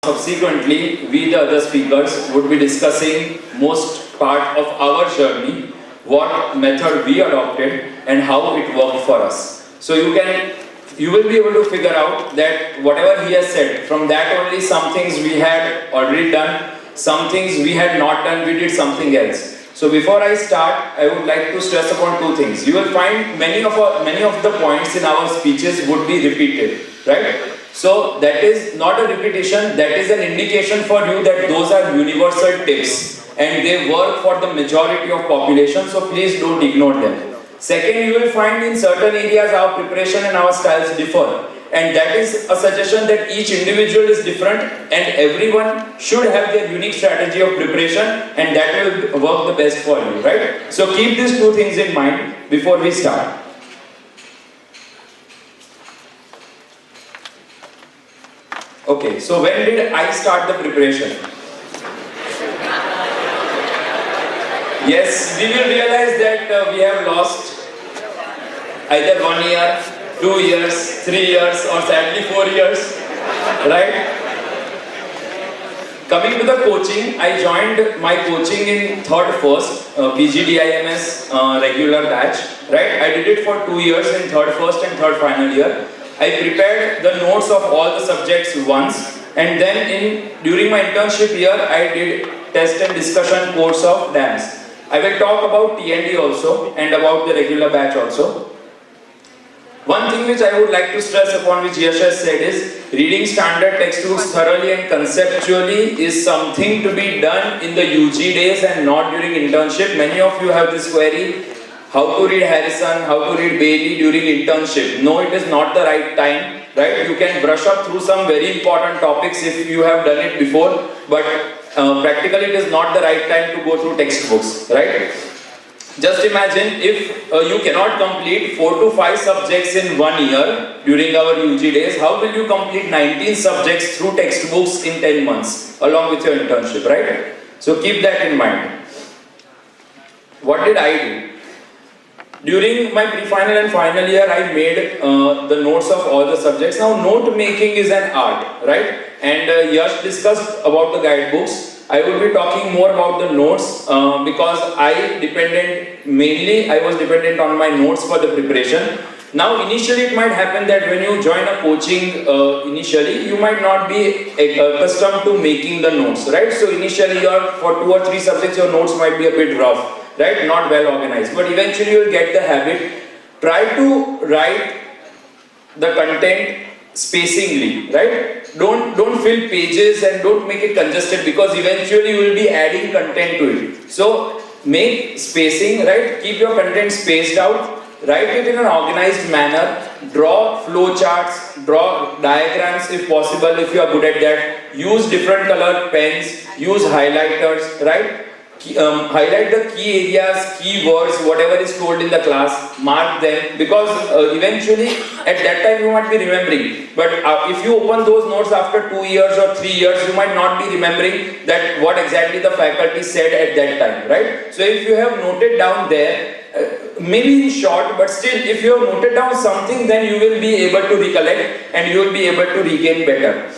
Subsequently, we the other speakers would be discussing most part of our journey, what method we adopted and how it worked for us. So you will be able to figure out that whatever he has said, from that only some things we had already done, some things we had not done, we did something else. So before I start, I would like to stress upon two things. You will find many of the points in our speeches would be repeated, right? So that is not a repetition, that is an indication for you that those are universal tips and they work for the majority of population, so please don't ignore them. Second, you will find in certain areas our preparation and our styles differ, and that is a suggestion that each individual is different and everyone should have their unique strategy of preparation, and that will work the best for you, right? So keep these two things in mind before we start. Okay, so when did I start the preparation? Yes, we will realize that we have lost either 1 year, 2 years, 3 years, or sadly 4 years, right? Coming to the coaching, I joined my coaching in third first, PGDIMS regular batch, right? I did it for 2 years in third first and third final year. I prepared the notes of all the subjects once, and then during my internship year, I did test and discussion course of DAMS. I will talk about T&D also and about the regular batch also. One thing which I would like to stress upon, which Yash has said, is reading standard textbooks thoroughly and conceptually is something to be done in the UG days and not during internship. Many of you have this query, how to read Harrison, how to read Bailey during internship. No, it is not the right time, right? You can brush up through some very important topics if you have done it before, but practically it is not the right time to go through textbooks, right? Just imagine if you cannot complete 4 to 5 subjects in 1 year during our UG days, how will you complete 19 subjects through textbooks in 10 months along with your internship, right? So keep that in mind. What did I do? During my pre-final and final year, I made the notes of all the subjects. Now, note making is an art, right? And Yash discussed about the guidebooks. I will be talking more about the notes because I was dependent on my notes for the preparation. Now, initially it might happen that when you join a coaching initially, you might not be accustomed to making the notes, right? So initially for 2 or 3 subjects, your notes might be a bit rough, right? Not well organized, but eventually you will get the habit. Try to write the content spacingly, right? Don't fill pages and don't make it congested, because eventually you will be adding content to it. So make spacing, right? Keep your content spaced out. Write it in an organized manner. Draw flow charts, draw diagrams if possible, if you are good at that. Use different color pens, use highlighters, right? Highlight the key areas, key words, whatever is told in the class, mark them, because eventually at that time you might be remembering, but if you open those notes after 2 years or 3 years, you might not be remembering that what exactly the faculty said at that time, right? So if you have noted down there, maybe in short, but still if you have noted down something, then you will be able to recollect and you will be able to regain better.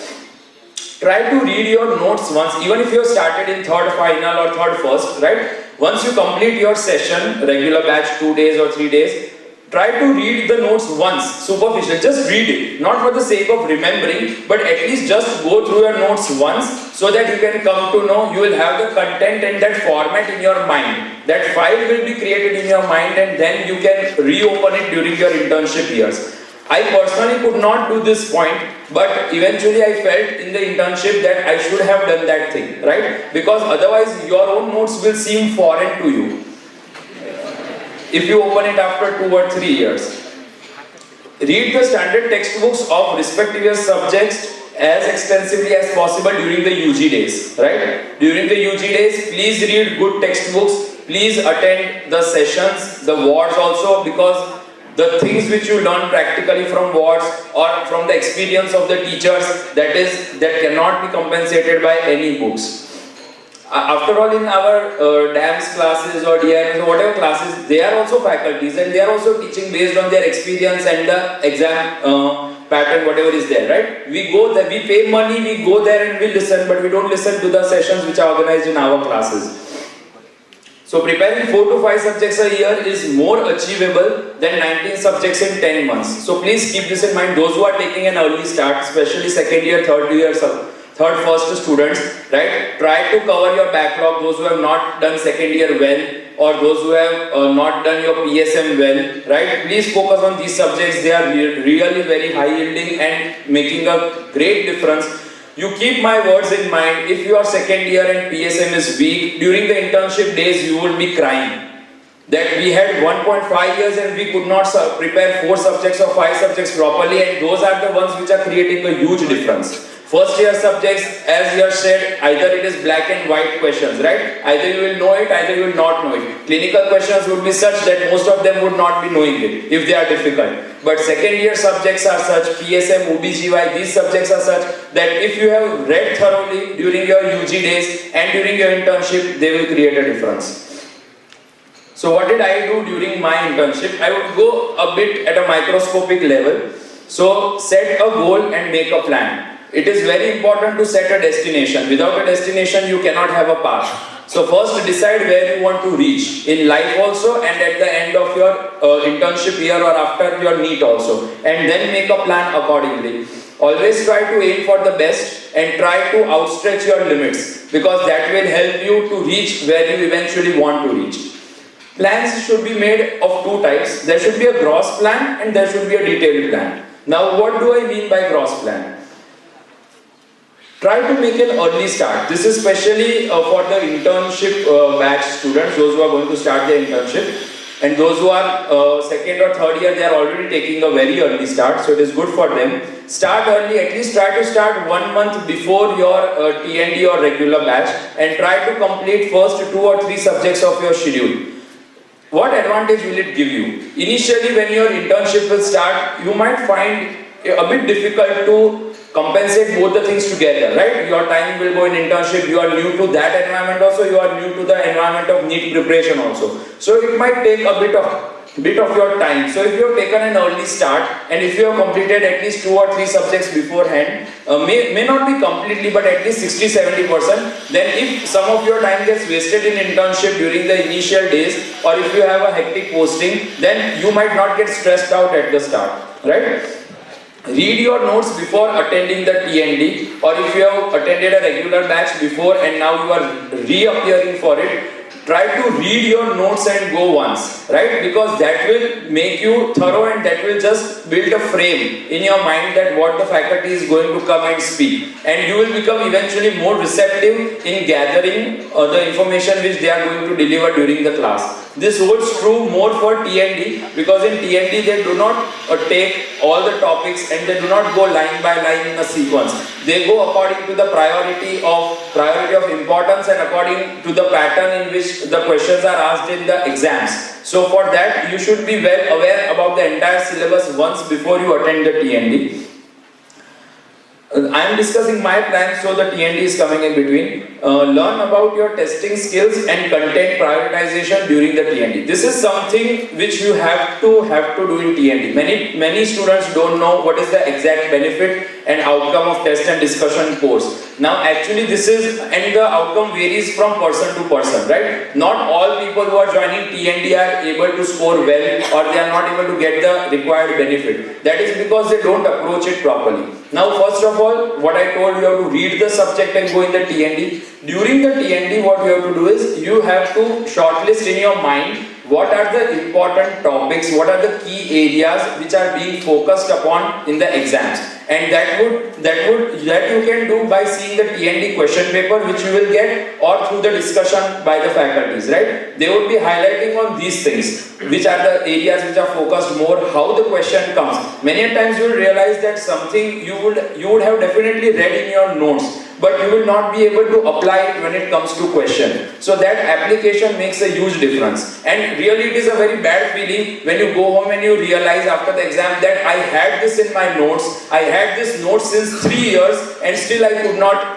Try to read your notes once, even if you have started in third final or third first, right? Once you complete your session, regular batch 2 days or 3 days, try to read the notes once, superficial, just read it, not for the sake of remembering, but at least just go through your notes once, so that you can come to know, you will have the content and that format in your mind. That file will be created in your mind, and then you can reopen it during your internship years. I personally could not do this point, but eventually I felt in the internship that I should have done that thing, right? Because otherwise your own notes will seem foreign to you if you open it after 2 or 3 years. Read the standard textbooks of respective subjects as extensively as possible during the UG days, right? During the UG days, please read good textbooks, please attend the sessions, the wards also, because the things which you learn practically from wards or from the experience of the teachers, that cannot be compensated by any books. After all, in our DAMS classes or DIMS or whatever classes, they are also faculties and they are also teaching based on their experience and the exam pattern, whatever is there, right? We go there, we pay money, we go there and we listen, but we don't listen to the sessions which are organized in our classes. So preparing 4 to 5 subjects a year is more achievable than 19 subjects in 10 months. So please keep this in mind. Those who are taking an early start, especially second year, third year, first students, right? Try to cover your backlog. Those who have not done second year well, or those who have not done your PSM well, right? Please focus on these subjects. They are really very high yielding and making a great difference. You keep my words in mind. If your second year and PSM is weak, during the internship days you will be crying that we had 1.5 years and we could not prepare 4 subjects or 5 subjects properly, and those are the ones which are creating a huge difference. First year subjects, as you have said, either it is black and white questions, right? Either you will know it, either you will not know it. Clinical questions would be such that most of them would not be knowing it if they are difficult. But second year subjects are such, PSM, OBGY, these subjects are such that if you have read thoroughly during your UG days and during your internship, they will create a difference. So what did I do during my internship? I would go a bit at a microscopic level. So set a goal and make a plan. It is very important to set a destination. Without a destination, you cannot have a path. So first decide where you want to reach in life also, and at the end of your internship year or after your NEET also. And then make a plan accordingly. Always try to aim for the best and try to outstretch your limits, because that will help you to reach where you eventually want to reach. Plans should be made of 2 types. There should be a gross plan and there should be a detailed plan. Now what do I mean by gross plan? Try to make an early start. This is especially for the internship batch students, those who are going to start their internship, and those who are second or third year, they are already taking a very early start, so it is good for them. Start early, at least try to start 1 month before your TND or regular batch, and try to complete first 2 or 3 subjects of your schedule. What advantage will it give you? Initially, when your internship will start, you might find a bit difficult to compensate both the things together, right? Your time will go in internship, you are new to that environment also, you are new to the environment of NEET preparation also. So it might take a bit of your time. So if you have taken an early start and if you have completed at least 2 or 3 subjects beforehand, may not be completely but at least 60-70%, then if some of your time gets wasted in internship during the initial days, or if you have a hectic posting, then you might not get stressed out at the start, right? Read your notes before attending the TND, or if you have attended a regular batch before and now you are reappearing for it, try to read your notes and go once, right? Because that will make you thorough and that will just build a frame in your mind that what the faculty is going to come and speak. And you will become eventually more receptive in gathering the information which they are going to deliver during the class. This holds true more for TND, because in TND they do not take all the topics and they do not go line by line in a sequence. They go according to the priority of importance and according to the pattern in which the questions are asked in the exams. So for that you should be well aware about the entire syllabus once before you attend the TND. I am discussing my plan, so the TND is coming in between. Learn about your testing skills and content prioritization during the TND. This is something which you have to do in TND. Many students don't know what is the exact benefit and outcome of test and discussion course. Now actually this is, and the outcome varies from person to person, right? Not all people who are joining TND are able to score well, or they are not able to get the required benefit. That is because they don't approach it properly. Now first of all, what I told you, have to read the subject and go in the TND. During the TND, what you have to do is, you have to shortlist in your mind what are the important topics, what are the key areas which are being focused upon in the exams. And that you can do by seeing the TND question paper which you will get, or through the discussion by the faculties, right? They would be highlighting on these things, which are the areas which are focused more, how the question comes. Many times you will realize that something you would have definitely read in your notes, but you will not be able to apply it when it comes to question. So that application makes a huge difference. And really it is a very bad feeling when you go home and you realize after the exam that I had this in my notes, I had this note since 3 years and still I could not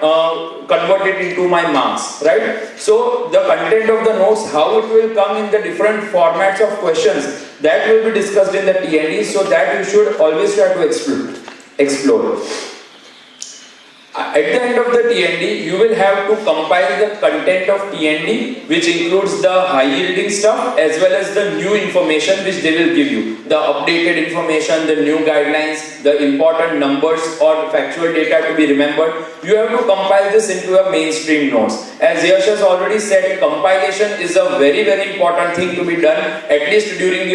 convert it into my marks, right? So the content of the notes, how it will come in the different formats of questions, that will be discussed in the TND, so that you should always try to explore. explore. At the end of the TND, you will have to compile the content of TND, which includes the high yielding stuff as well as the new information which they will give you. The updated information, the new guidelines, the important numbers or factual data to be remembered. You have to compile this into a mainstream notes. As Yash has already said, compilation is a very important thing to be done, at least during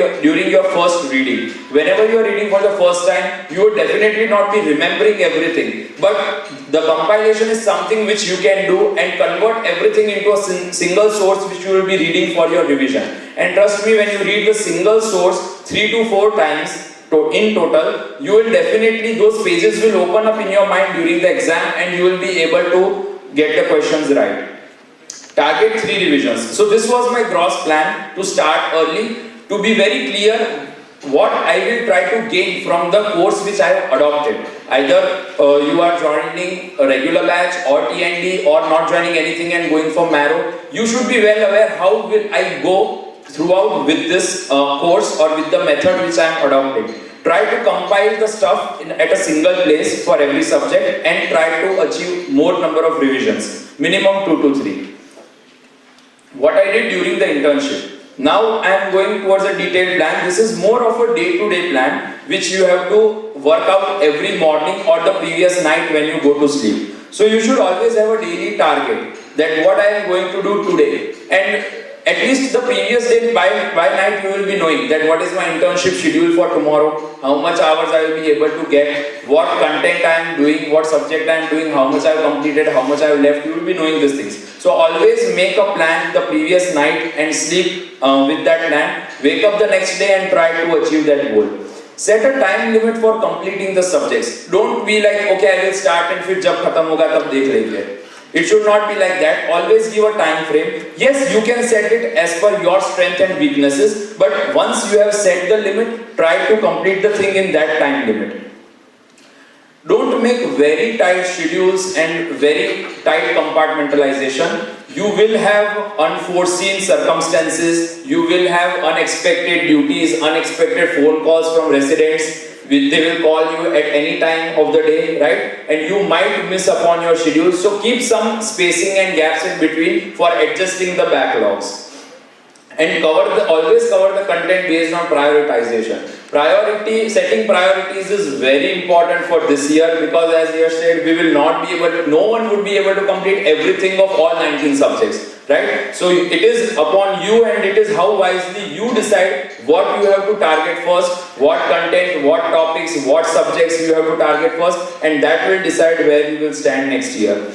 your first reading. Whenever you are reading for the first time, you would definitely not be remembering everything. But the compilation is something which you can do and convert everything into a single source which you will be reading for your revision. And trust me, when you read the single source 3 to 4 times in total, you will definitely, those pages will open up in your mind during the exam and you will be able to get the questions right. Target 3 revisions. So this was my gross plan, to start early, to be very clear what I will try to gain from the course which I have adopted. Either you are joining a regular batch or TND or not joining anything and going for marrow. You should be well aware how will I go throughout with this course or with the method which I am adopting. Try to compile the stuff at a single place for every subject and try to achieve more number of revisions. Minimum 2 to 3. What I did during the internship. Now I am going towards a detailed plan. This is more of a day-to-day plan which you have to work out every morning or the previous night when you go to sleep. So you should always have a daily target that what I am going to do today, and at least the previous day by night you will be knowing that what is my internship schedule for tomorrow, how much hours I will be able to get, what content I am doing, what subject I am doing, how much I have completed, how much I have left. You will be knowing these things. So always make a plan the previous night and sleep with that plan. Wake up the next day and try to achieve that goal. Set a time limit for completing the subjects. Don't be like, okay, I will start and फिर जब खत्म होगा तब देख लेंगे. It should not be like that. Always give a time frame. Yes, you can set it as per your strength and weaknesses, but once you have set the limit, try to complete the thing in that time limit. Don't make very tight schedules and very tight compartmentalization. You will have unforeseen circumstances, you will have unexpected duties, unexpected phone calls from residents. They will call you at any time of the day, right? And you might miss upon your schedule. So keep some spacing and gaps in between for adjusting the backlogs. And always cover the content based on prioritization. Setting priorities is very important for this year, because as you said, we will not be able to, no one would be able to complete everything of all 19 subjects, right? So it is upon you, and it is how wisely you decide what you have to target first, what content, what topics, what subjects you have to target first, and that will decide where you will stand next year.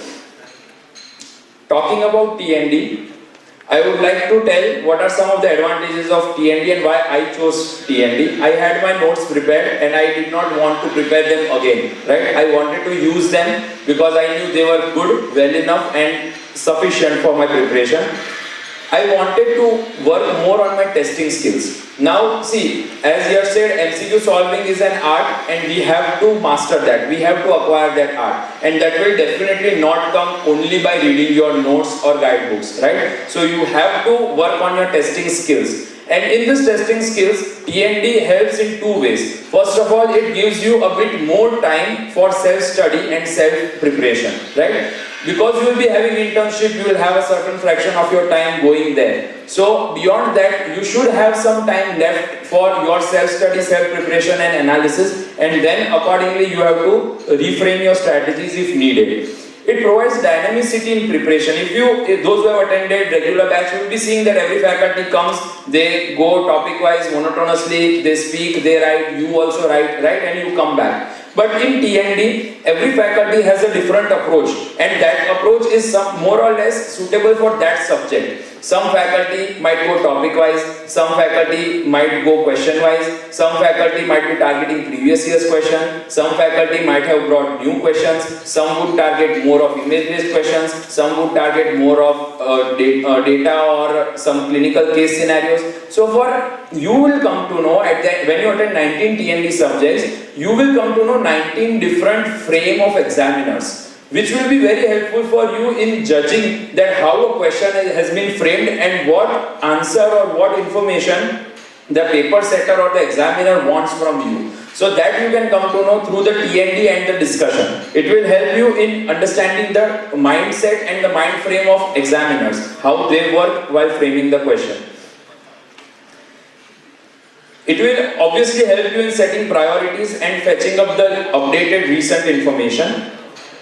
Talking about TND, I would like to tell what are some of the advantages of TND and why I chose TND. I had my notes prepared and I did not want to prepare them again, right? I wanted to use them because I knew they were good, well enough and sufficient for my preparation. I wanted to work more on my testing skills. Now see, as you have said, MCQ solving is an art and we have to master that. We have to acquire that art, and that will definitely not come only by reading your notes or guidebooks, right? So you have to work on your testing skills. And in this testing skills, TND helps in 2 ways. First of all, it gives you a bit more time for self-study and self-preparation, right? Because you will be having internship, you will have a certain fraction of your time going there. So beyond that, you should have some time left for your self-study, self-preparation and analysis, and then accordingly you have to reframe your strategies if needed. It provides dynamicity in preparation. Those who have attended regular batch, you will be seeing that every faculty comes, they go topic-wise, monotonously, they speak, they write, you also write, right, and you come back. But in TND, every faculty has a different approach, and that approach is more or less suitable for that subject. Some faculty might go topic-wise, some faculty might go question-wise, some faculty might be targeting previous year's question, some faculty might have brought new questions, some would target more of image-based questions, some would target more of data or some clinical case scenarios. So you will come to know, when you attend 19 TND subjects, you will come to know 19 different frame of examiners, which will be very helpful for you in judging that how a question has been framed and what answer or what information the paper setter or the examiner wants from you. So that you can come to know through the T&D and the discussion. It will help you in understanding the mindset and the mind frame of examiners, how they work while framing the question. It will obviously help you in setting priorities and fetching up the updated recent information.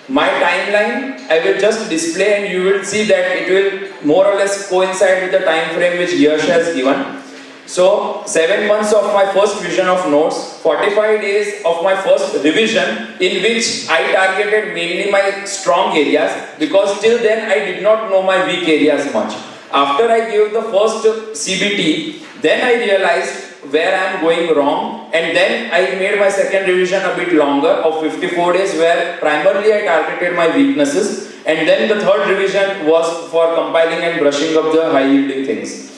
My timeline, I will just display and you will see that it will more or less coincide with the time frame which Yash has given. So, 7 months of my first vision of notes, 45 days of my first revision in which I targeted mainly my strong areas because till then I did not know my weak areas much. After I gave the first CBT, then I realized where I am going wrong, and then I made my second revision a bit longer of 54 days where primarily I targeted my weaknesses, and then the third revision was for compiling and brushing up the high yielding things.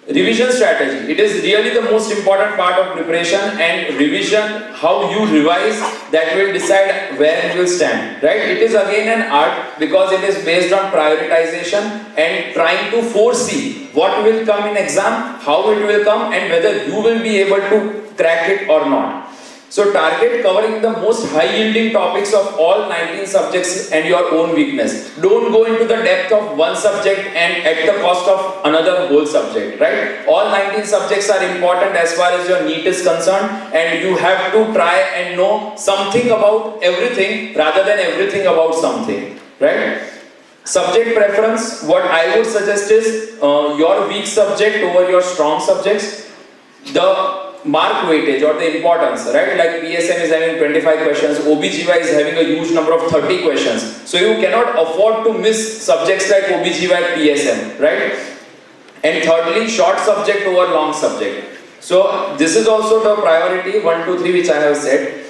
Revision strategy. It is really the most important part of preparation, and revision, how you revise, that will decide where you will stand, right? It is again an art because it is based on prioritization and trying to foresee what will come in exam, how it will come, and whether you will be able to crack it or not. So target covering the most high yielding topics of all 19 subjects and your own weakness. Don't go into the depth of one subject and at the cost of another whole subject, right? All 19 subjects are important as far as your NEET is concerned, and you have to try and know something about everything rather than everything about something, right? Subject preference, what I would suggest is your weak subject over your strong subjects. The mark weightage or the importance, right? Like PSM is having 25 questions, OBGY is having a huge number of 30 questions. So you cannot afford to miss subjects like OBGY, PSM, right? And thirdly, short subject over long subject. So this is also the priority 1, 2, 3 which I have said.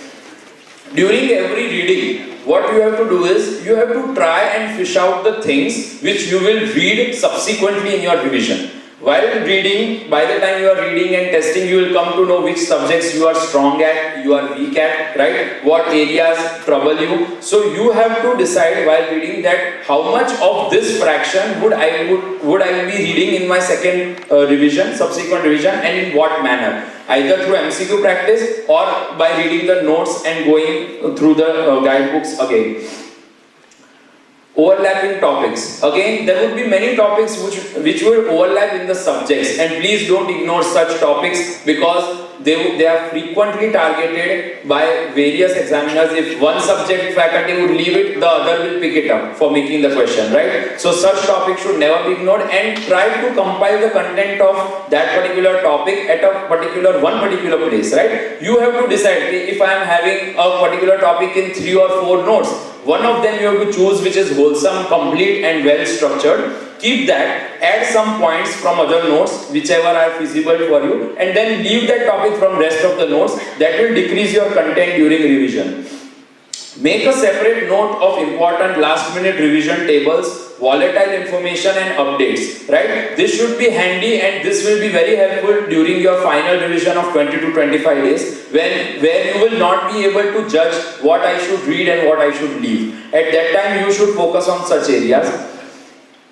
During every reading, what you have to do is, you have to try and fish out the things which you will read subsequently in your revision. While reading, by the time you are reading and testing, you will come to know which subjects you are strong at, you are weak at, right? What areas trouble you. So you have to decide while reading that how much of this fraction would I be reading in my second revision, subsequent revision, and in what manner. Either through MCQ practice or by reading the notes and going through the guidebooks again. Overlapping topics. Again, there would be many topics which will overlap in the subjects, and please don't ignore such topics because they are frequently targeted by various examiners. If one subject faculty would leave it, the other will pick it up for making the question, right? So such topics should never be ignored, and try to compile the content of that particular topic at a one particular place, right? You have to decide, if I am having a particular topic in 3 or 4 notes, one of them you have to choose which is wholesome, complete and well structured. Keep that, add some points from other notes whichever are feasible for you, and then leave that topic from rest of the notes. That will decrease your content during revision. Make a separate note of important last minute revision tables, volatile information and updates, right? This should be handy, and this will be very helpful during your final revision of 20 to 25 days where you will not be able to judge what I should read and what I should leave. At that time you should focus on such areas.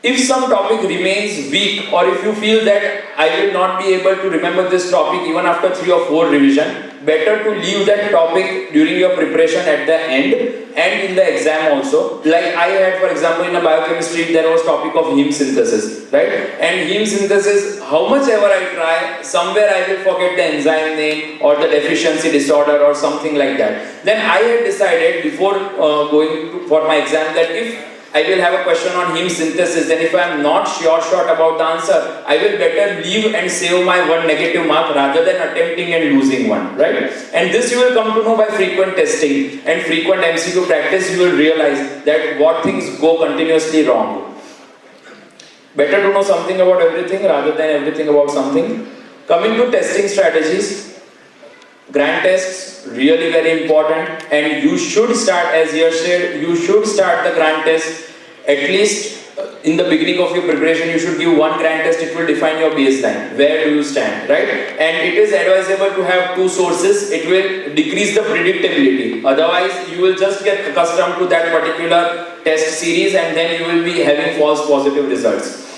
If some topic remains weak, or if you feel that I will not be able to remember this topic even after 3 or 4 revision, better to leave that topic during your preparation at the end and in the exam also. Like I had, for example, in a biochemistry, there was topic of heme synthesis, right? And heme synthesis, how much ever I try, somewhere I will forget the enzyme name or the deficiency disorder or something like that. Then I had decided before going for my exam that if I will have a question on heme synthesis, then if I am not sure about the answer, I will better leave and save my 1 negative mark rather than attempting and losing one, right? And this you will come to know by frequent testing and frequent MCQ practice. You will realize that what things go continuously wrong. Better to know something about everything rather than everything about something. Coming to testing strategies, grand tests, really very important, and you should start, as Yash said, you should start the grand test at least in the beginning of your preparation. You should give 1 grand test. It will define your baseline, where do you stand, right? And it is advisable to have 2 sources. It will decrease the predictability, otherwise you will just get accustomed to that particular test series and then you will be having false positive results.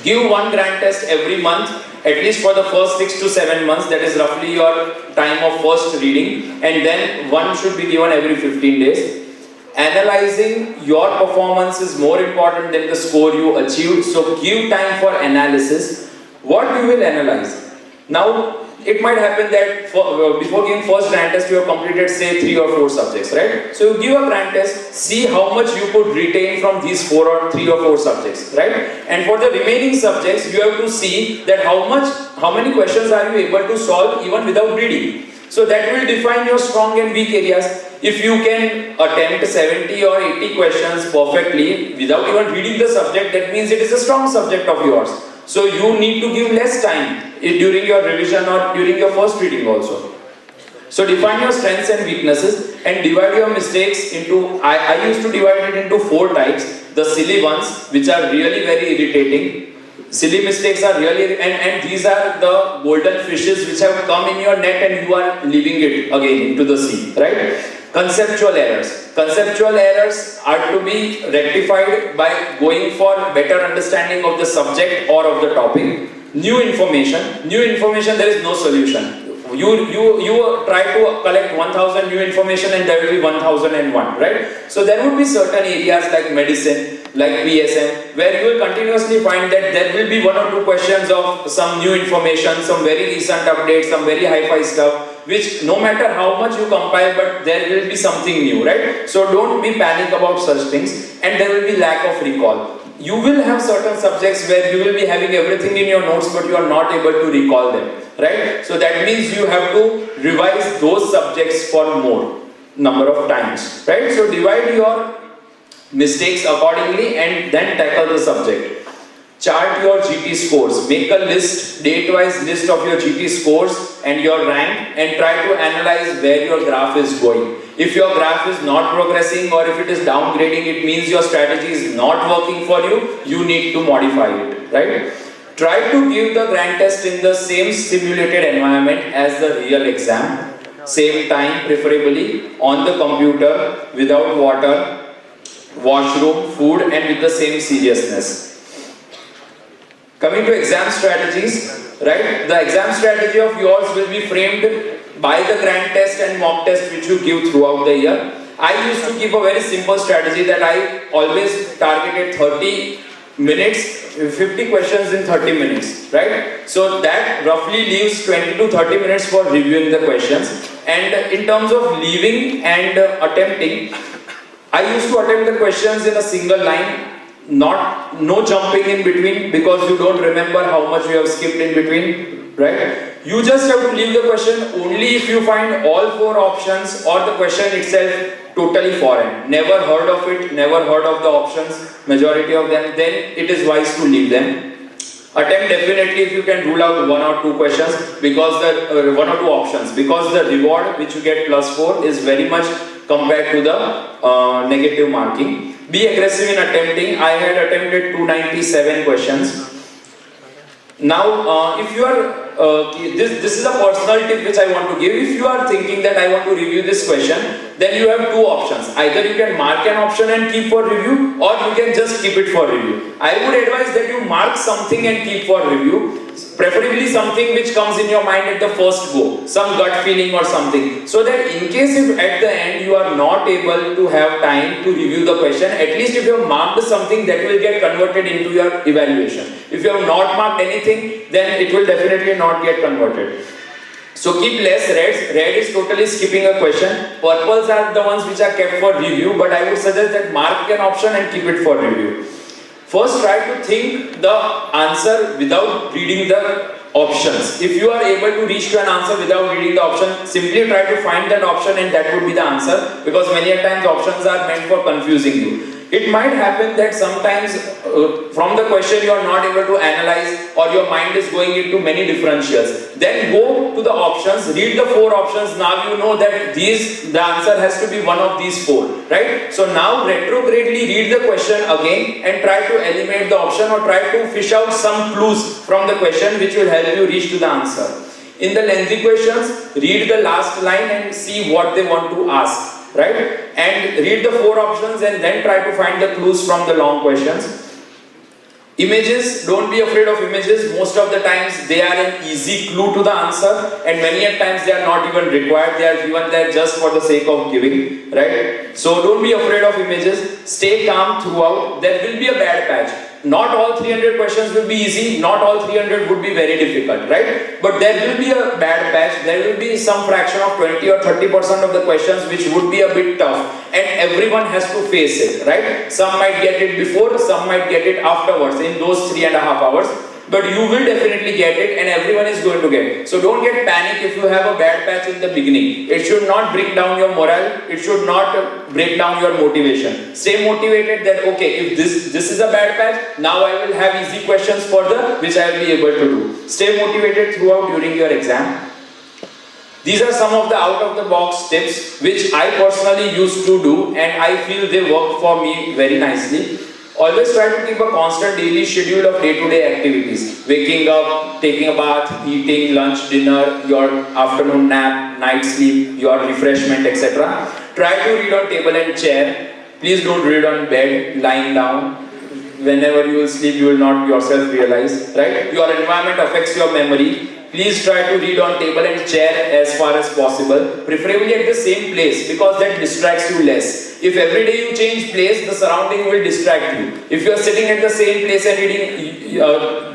Give one grand test every month, at least for the first 6 to 7 months, that is roughly your time of first reading, and then one should be given every 15 days. Analyzing your performance is more important than the score you achieved, so give time for analysis. What you will analyze? Now, it might happen that before giving first grand test, you have completed say 3 or 4 subjects, right? So you give a grand test, see how much you could retain from these 3 or 4 subjects, right? And for the remaining subjects, you have to see that how many questions are you able to solve even without reading. So that will define your strong and weak areas. If you can attempt 70 or 80 questions perfectly without even reading the subject, that means it is a strong subject of yours. So you need to give less time during your revision or during your first reading also. So define your strengths and weaknesses and divide your mistakes into, I used to divide it into 4 types. The silly ones, which are really very irritating. Silly mistakes are really, and these are the golden fishes which have come in your net and you are leaving it again into the sea, right? Conceptual errors. Conceptual errors are to be rectified by going for better understanding of the subject or of the topic. New information, there is no solution. You try to collect 1000 new information and there will be 1001, right? So there would be certain areas like medicine, like PSM, where you will continuously find that there will be 1 or 2 questions of some new information, some very recent updates, some very hi-fi stuff, which no matter how much you compile, but there will be something new, right? So don't be panic about such things, and there will be lack of recall. You will have certain subjects where you will be having everything in your notes, but you are not able to recall them, right? So that means you have to revise those subjects for more number of times, right? So divide your mistakes accordingly and then tackle the subject. Chart your GT scores. Make a list, date-wise list of your GT scores and your rank, and try to analyze where your graph is going. If your graph is not progressing or if it is downgrading, it means your strategy is not working for you. You need to modify it, right? Try to give the grand test in the same simulated environment as the real exam. Same time, preferably on the computer, without water, washroom, food, and with the same seriousness. Coming to exam strategies, right? The exam strategy of yours will be framed by the grand test and mock test which you give throughout the year. I used to keep a very simple strategy that I always targeted 30 minutes, 50 questions in 30 minutes, right? So that roughly leaves 20 to 30 minutes for reviewing the questions. And in terms of leaving and attempting, I used to attempt the questions in a single line, no jumping in between, because you don't remember how much you have skipped in between, right? You just have to leave the question only if you find all 4 options or the question itself totally foreign. Never heard of it, never heard of the options, majority of them, then it is wise to leave them. Attempt definitely if you can rule out 1 or 2 questions, because the 1 or 2 options, because the reward which you get +4 is very much compared to the negative marking. Be aggressive in attempting. I had attempted 297 questions. Now, if you are, this is a personal tip which I want to give. If you are thinking that I want to review this question, then you have 2 options. Either you can mark an option and keep for review, or you can just keep it for review. I would advise that you mark something and keep for review. Preferably something which comes in your mind at the first go, some gut feeling or something, so that in case if at the end you are not able to have time to review the question, at least if you have marked something, that will get converted into your evaluation. If you have not marked anything, then it will definitely not get converted. So keep less reds. Red is totally skipping a question. Purples are the ones which are kept for review, but I would suggest that mark an option and keep it for review. First, try to think the answer without reading the options. If you are able to reach to an answer without reading the option, simply try to find that option and that would be the answer, because many a times options are meant for confusing you. It might happen that sometimes from the question you are not able to analyze, or your mind is going into many differentials. Then go to the options, read the 4 options. Now you know that the answer has to be one of these 4, right? So now retrogradely read the question again and try to eliminate the option, or try to fish out some clues from the question which will help you reach to the answer. In the lengthy questions, read the last line and see what they want to ask. Right? And read the 4 options and then try to find the clues from the long questions. Images, don't be afraid of images. Most of the times they are an easy clue to the answer, and many a times they are not even required. They are given there just for the sake of giving, right? So don't be afraid of images. Stay calm throughout. There will be a bad patch. Not all 300 questions will be easy, not all 300 would be very difficult, right? But there will be a bad patch, there will be some fraction of 20 or 30% of the questions which would be a bit tough, and everyone has to face it, right? Some might get it before, some might get it afterwards, in those 3.5 hours. But you will definitely get it, and everyone is going to get it. So don't get panic if you have a bad patch in the beginning. It should not bring down your morale. It should not break down your motivation. Stay motivated that okay, if this is a bad patch, now I will have easy questions further which I will be able to do. Stay motivated throughout during your exam. These are some of the out-of-the-box tips which I personally used to do, and I feel they work for me very nicely. Always try to keep a constant daily schedule of day-to-day activities. Waking up, taking a bath, eating lunch, dinner, your afternoon nap, night sleep, your refreshment, etc. Try to read on table and chair. Please don't read on bed, lying down. Whenever you will sleep, you will not yourself realize, right? Your environment affects your memory. Please try to read on table and chair as far as possible, preferably at the same place, because that distracts you less. If every day you change place, the surrounding will distract you. If you are sitting at the same place and reading,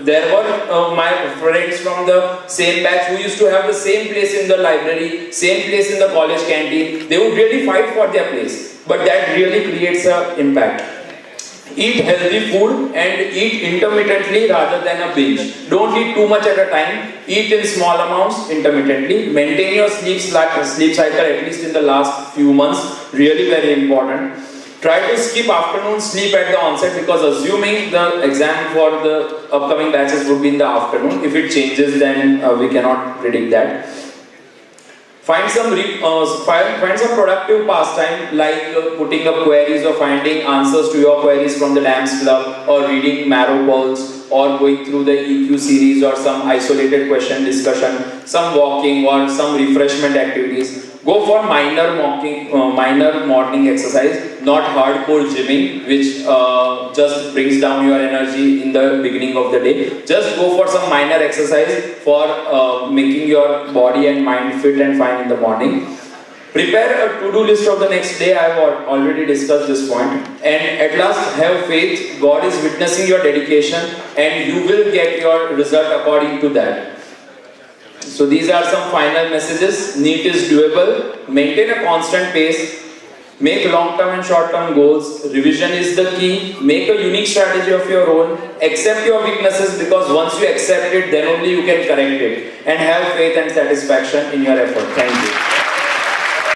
there were my friends from the same batch who used to have the same place in the library, same place in the college canteen. They would really fight for their place, but that really creates an impact. Eat healthy food and eat intermittently rather than a binge. Don't eat too much at a time. Eat in small amounts intermittently. Maintain your sleep cycle at least in the last few months. Really very important. Try to skip afternoon sleep at the onset, because assuming the exam for the upcoming batches would be in the afternoon. If it changes, then we cannot predict that. Find some productive pastime like putting up queries or finding answers to your queries from the dance club, or reading marrow polls, or going through the EQ series, or some isolated question discussion, some walking or some refreshment activities. Go for minor morning exercise, not hardcore gymming, which just brings down your energy in the beginning of the day. Just go for some minor exercise for making your body and mind fit and fine in the morning. Prepare a to-do list of the next day. I have already discussed this point. And at last, have faith. God is witnessing your dedication, and you will get your result according to that. So these are some final messages. NEET is doable. Maintain a constant pace. Make long-term and short-term goals. Revision is the key. Make a unique strategy of your own. Accept your weaknesses, because once you accept it, then only you can correct it. And have faith and satisfaction in your effort. Thank you.